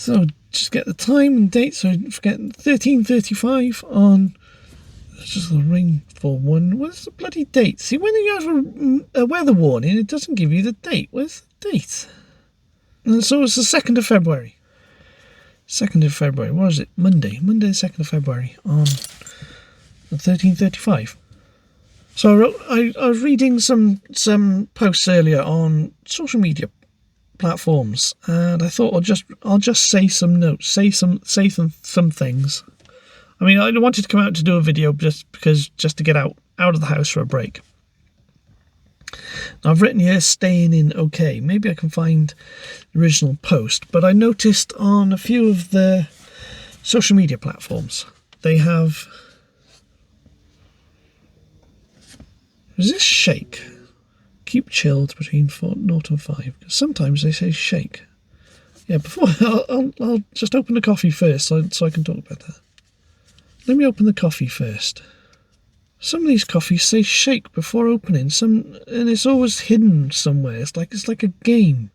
So just get the time and date, so I forget. 13:35 on. It's just a rainfall one. What's the bloody date? See, when you have a weather warning, it doesn't give you the date. Where's the date? And so it's the 2nd of February. 2nd of February. What is it? Monday, the 2nd of February on 13:35. So I was reading some posts earlier on social media platforms, and I thought I'll just say some notes, say some things. I mean, I wanted to come out to do a video just to get out of the house for a break. Now, I've written here, staying in okay. Maybe I can find the original post, but I noticed on a few of the social media platforms, they have... Is this shake? Keep chilled between 0 and 5. Because sometimes they say shake. Yeah, before I'll just open the coffee first so I can talk about that. Let me open the coffee first. Some of these coffees say shake before opening, and it's always hidden somewhere. It's like a game.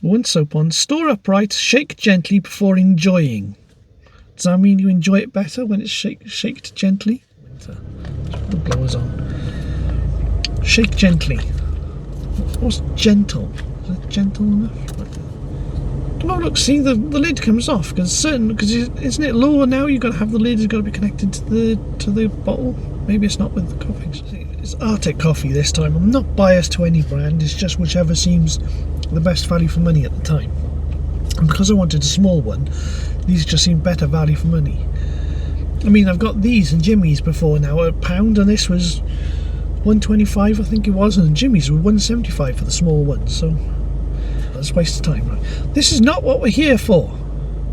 One soap on, store upright, shake gently before enjoying. Does that mean you enjoy it better when it's shaked gently? The blower's on. Shake gently. What's gentle? Is it gentle enough? Oh look, see the lid comes off because isn't it lower now? You've got to have the lid. It's got to be connected to the bottle. Maybe it's not with the coffee. It's Arctic coffee this time. I'm not biased to any brand. It's just whichever seems the best value for money at the time. And because I wanted a small one, these just seem better value for money. I mean, I've got these and Jimmy's before now, £1, and this was $1.25, I think it was, and Jimmy's were $1.75 for the small one. So. It's a waste of time, right? This is not what we're here for.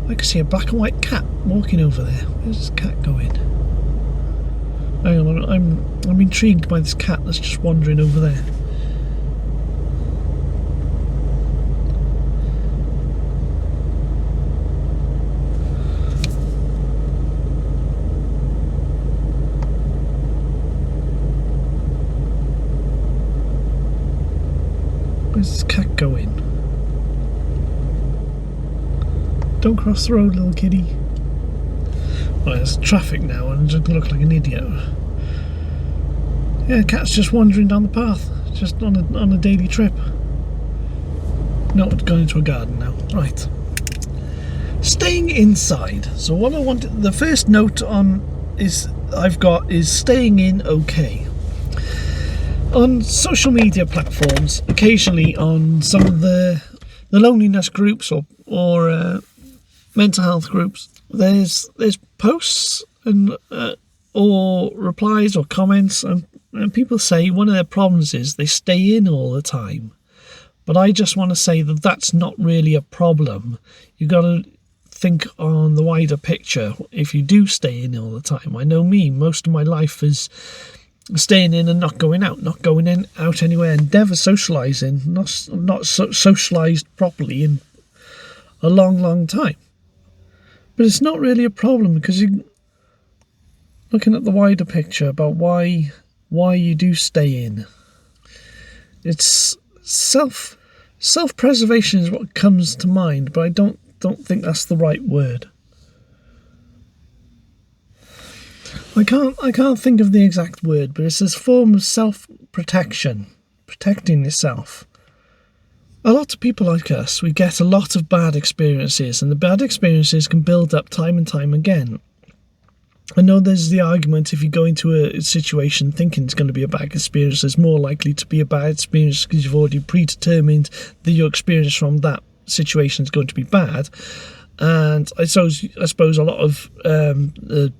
I can see a black and white cat walking over there. Where's this cat going? Hang on, I'm intrigued by this cat that's just wandering over there. Where's this cat going? Don't cross the road, little kitty. Well, there's traffic now and I just look like an idiot. Yeah, the cat's just wandering down the path, just on a daily trip. No, it's gone into a garden now. Right. Staying inside. So what I want, the first note I've got is staying in okay. On social media platforms, occasionally on some of the loneliness groups or mental health groups, there's posts and or replies or comments, and people say one of their problems is they stay in all the time. But I just want to say that that's not really a problem. You've got to think on the wider picture if you do stay in all the time. I know me, most of my life is staying in and not going out out anywhere, and never socialising, not socialised properly in a long time. But it's not really a problem because you're looking at the wider picture about why you do stay in. It's self-preservation is what comes to mind, but I don't think that's the right word. I can't think of the exact word, but it's a form of self-protection, protecting yourself. A lot of people like us, we get a lot of bad experiences, and the bad experiences can build up time and time again. I know there's the argument if you go into a situation thinking it's going to be a bad experience, it's more likely to be a bad experience because you've already predetermined that your experience from that situation is going to be bad. And I suppose a lot of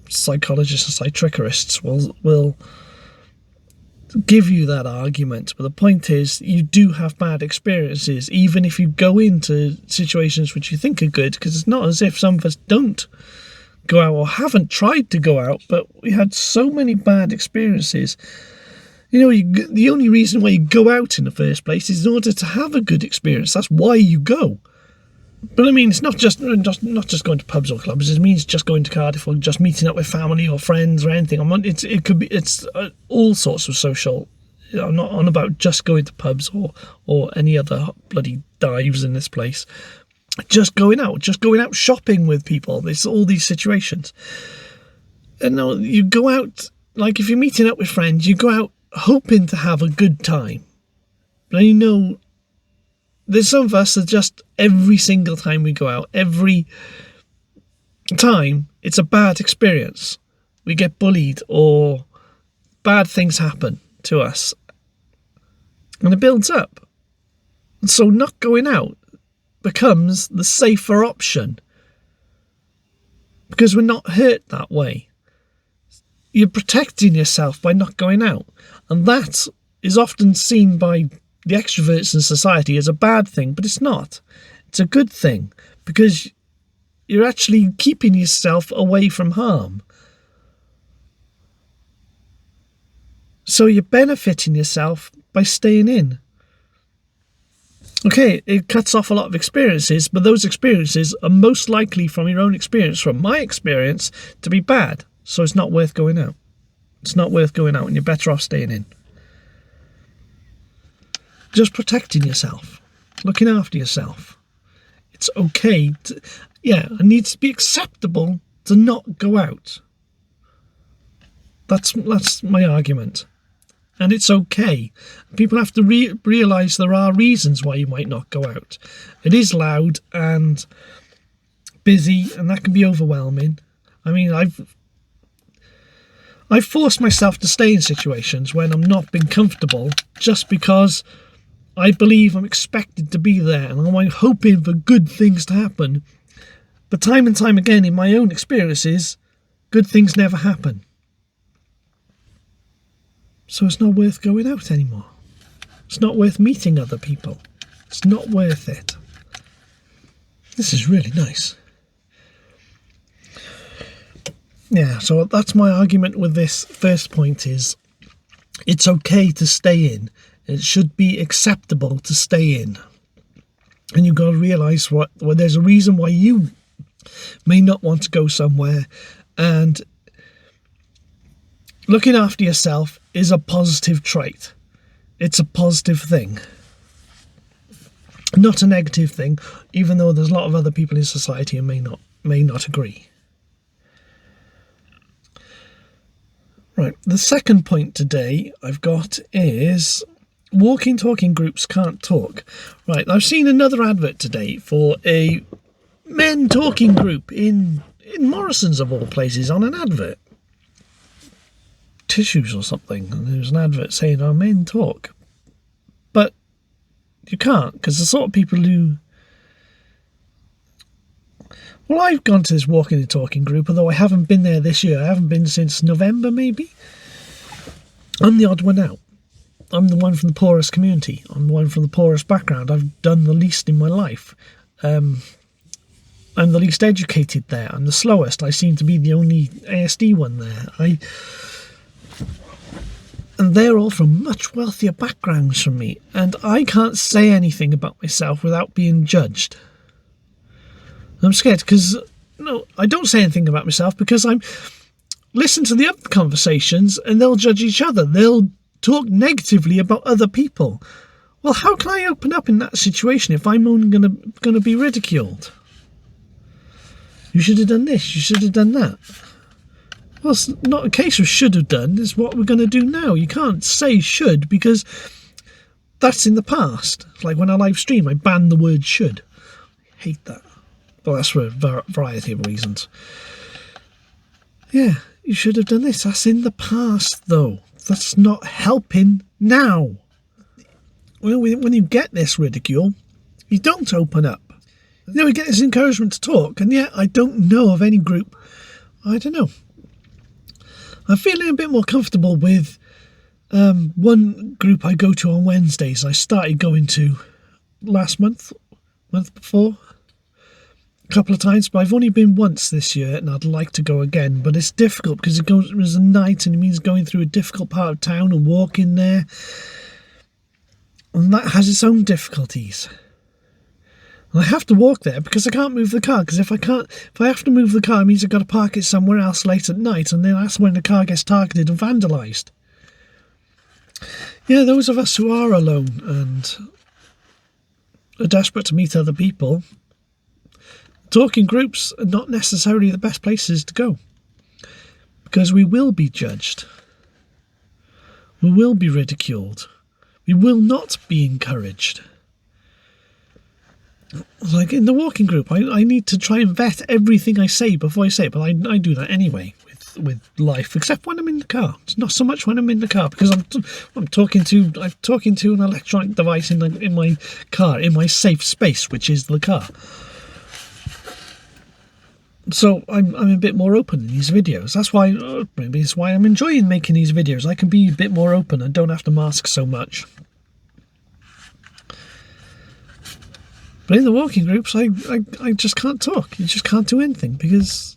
psychologists and psychiatrists will give you that argument, but the point is you do have bad experiences even if you go into situations which you think are good, because it's not as if some of us don't go out or haven't tried to go out, but we had so many bad experiences. The only reason why you go out in the first place is in order to have a good experience. That's why you go. But I mean, it's not just going to pubs or clubs. It means just going to Cardiff or just meeting up with family or friends or anything. It's all sorts of social. I'm not on about just going to pubs or any other bloody dives in this place. just going out shopping with people. There's all these situations. And no, you go out, like if you're meeting up with friends, you go out hoping to have a good time. But you know, there's some of us that just every single time we go out, every time it's a bad experience. We get bullied or bad things happen to us. And it builds up. And so not going out becomes the safer option. Because we're not hurt that way. You're protecting yourself by not going out. And that is often seen by the extroverts in society as a bad thing, but it's not. It's a good thing, because you're actually keeping yourself away from harm. So you're benefiting yourself by staying in. Okay, it cuts off a lot of experiences, but those experiences are most likely from your own experience, from my experience, to be bad. So it's not worth going out. It's not worth going out, and you're better off staying in. Just protecting yourself, looking after yourself. It's okay to, it needs to be acceptable to not go out. That's my argument. And it's okay. People have to realise there are reasons why you might not go out. It is loud and busy, and that can be overwhelming. I mean, I've forced myself to stay in situations when I'm not being comfortable just because I believe I'm expected to be there and I'm hoping for good things to happen. But time and time again in my own experiences, good things never happen. So it's not worth going out anymore. It's not worth meeting other people. It's not worth it. This is really nice. Yeah, so that's my argument with this first point is it's okay to stay in. It should be acceptable to stay in. And you've got to realise there's a reason why you may not want to go somewhere, and looking after yourself is a positive trait. It's a positive thing. Not a negative thing, even though there's a lot of other people in society who may not agree. Right, the second point today I've got is walking talking groups can't talk. Right, I've seen another advert today for a men talking group in Morrison's of all places on an advert. Tissues or something, and there was an advert saying, "Oh, men talk," but you can't, because the sort of people who... Well, I've gone to this walking and talking group, although I haven't been there this year. I haven't been since November, maybe. I'm the odd one out. I'm the one from the poorest community. I'm the one from the poorest background. I've done the least in my life. I'm the least educated there. I'm the slowest. I seem to be the only ASD one there. And they're all from much wealthier backgrounds from me, and I can't say anything about myself without being judged. I'm scared because, no, I don't say anything about myself because I'm listen to the other conversations and they'll judge each other. They'll talk negatively about other people. Well, how can I open up in that situation if I'm only going to be ridiculed? You should have done this, you should have done that. Well, it's not a case of should have done, it's what we're going to do now. You can't say should because that's in the past. It's like when I live stream, I ban the word should. I hate that. Well, that's for a variety of reasons. Yeah, you should have done this. That's in the past, though. That's not helping now. Well, when you get this ridicule, you don't open up. You know, you get this encouragement to talk, and yet I don't know of any group. I don't know. I'm feeling a bit more comfortable with one group I go to on Wednesdays. I started going to last month before, a couple of times, but I've only been once this year, and I'd like to go again. But it's difficult because it was a night, and it means going through a difficult part of town and walking there, and that has its own difficulties. And I have to walk there because I can't move the car, because if I have to move the car, it means I've got to park it somewhere else late at night, and then that's when the car gets targeted and vandalised. Yeah, those of us who are alone and are desperate to meet other people, talking groups are not necessarily the best places to go, because we will be judged. We will be ridiculed. We will not be encouraged. Like in the walking group, I need to try and vet everything I say before I say it, but I do that anyway with life, except when I'm in the car. It's not so much when I'm in the car, because I'm talking to an electronic device in my car, in my safe space, which is the car. So I'm a bit more open in these videos. That's why maybe it's why I'm enjoying making these videos. I can be a bit more open and don't have to mask so much. But in the walking groups, I just can't talk. You just can't do anything because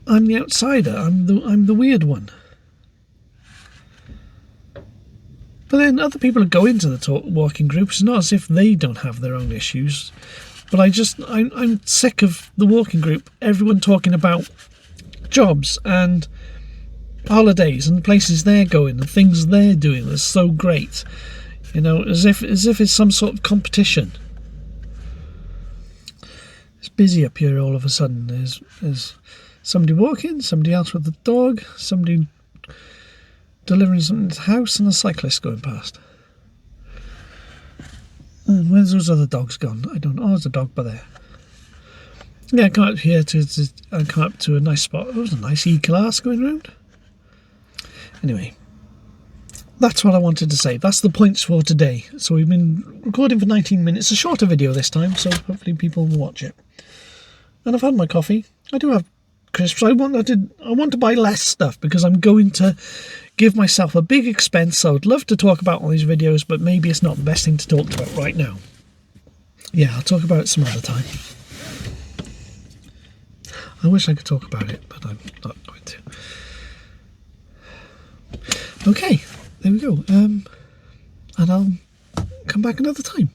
I'm the outsider. I'm the weird one. But then other people go into the walking groups. It's not as if they don't have their own issues. But I'm sick of the walking group. Everyone talking about jobs and holidays and places they're going and things they're doing that's so great. You know, as if it's some sort of competition. It's busy up here all of a sudden. There's somebody walking, somebody else with the dog, somebody delivering something to the house, and a cyclist going past. And where's those other dogs gone? I don't know. Oh, there's a dog by there. Yeah, I come up here I come up to a nice spot. There was a nice E-Class going around. Anyway. That's what I wanted to say. That's the points for today. So we've been recording for 19 minutes. A shorter video this time, so hopefully people will watch it. And I've had my coffee. I do have crisps. I want to buy less stuff because I'm going to give myself a big expense. I would love to talk about all these videos, but maybe it's not the best thing to talk about right now. Yeah, I'll talk about it some other time. I wish I could talk about it, but I'm not going to. Okay. There we go. And I'll come back another time.